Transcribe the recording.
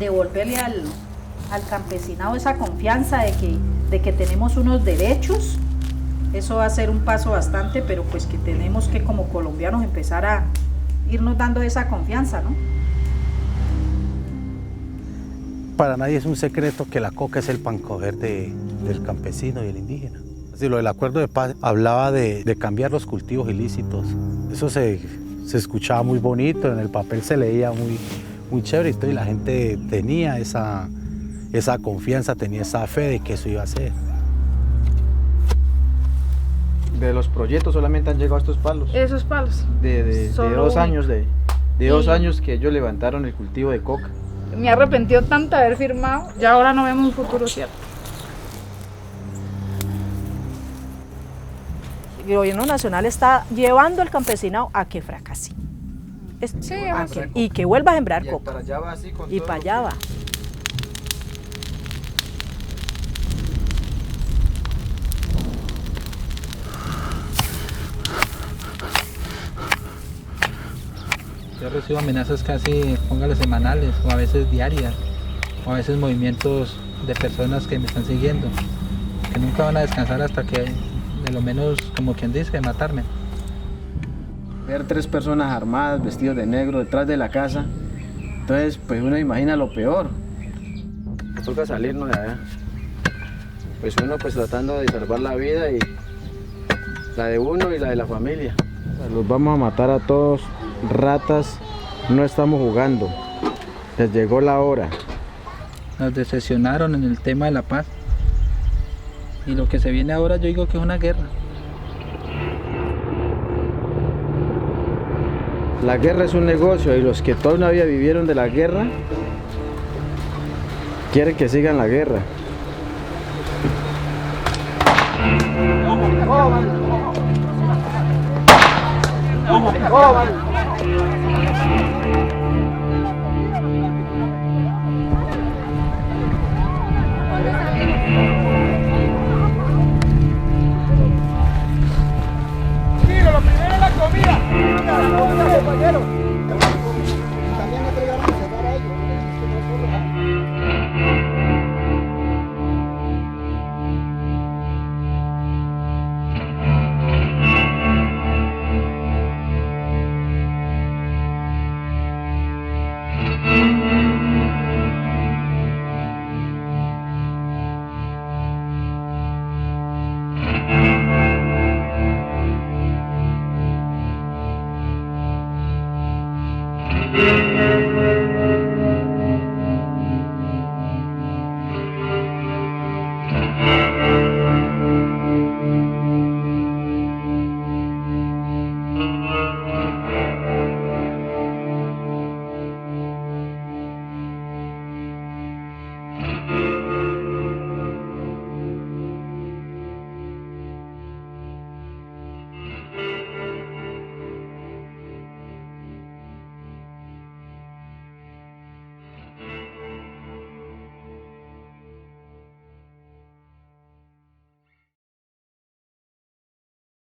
devolverle al campesinado esa confianza de que tenemos unos derechos. Eso va a ser un paso bastante, pero pues que tenemos que como colombianos empezar a irnos dando esa confianza, ¿no? Para nadie es un secreto que la coca es el pan coger del campesino y el indígena. Así, lo del acuerdo de paz hablaba de cambiar los cultivos ilícitos. Eso se escuchaba muy bonito, en el papel se leía muy chévere y todo, y la gente tenía esa confianza, tenía esa fe de que eso iba a ser. De los proyectos solamente han llegado estos palos. Esos palos. De Solo 2 uno. años, de 2 años que ellos levantaron el cultivo de coca. Me arrepentió tanto de haber firmado, ya ahora no vemos un futuro cierto. El gobierno nacional está llevando al campesinado a que fracase. Sí, Y que vuelva a sembrar Y coca. para allá va así con Y todo para lo allá va. Yo recibo amenazas casi, póngale semanales, o a veces diarias, o a veces movimientos de personas que me están siguiendo, que nunca van a descansar hasta que, de lo menos, como quien dice, matarme. ver 3 personas armadas, vestidos de negro, detrás de la casa. Entonces, pues uno imagina lo peor. Nos toca salirnos de allá. Pues uno pues tratando de salvar la vida y la de uno y la de la familia. Los vamos a matar a todos, ratas, no estamos jugando. Les llegó la hora. Nos decepcionaron en el tema de la paz. Y lo que se viene ahora yo digo que es una guerra. La guerra es un negocio y los que toda una vida vivieron de la guerra quieren que sigan la guerra.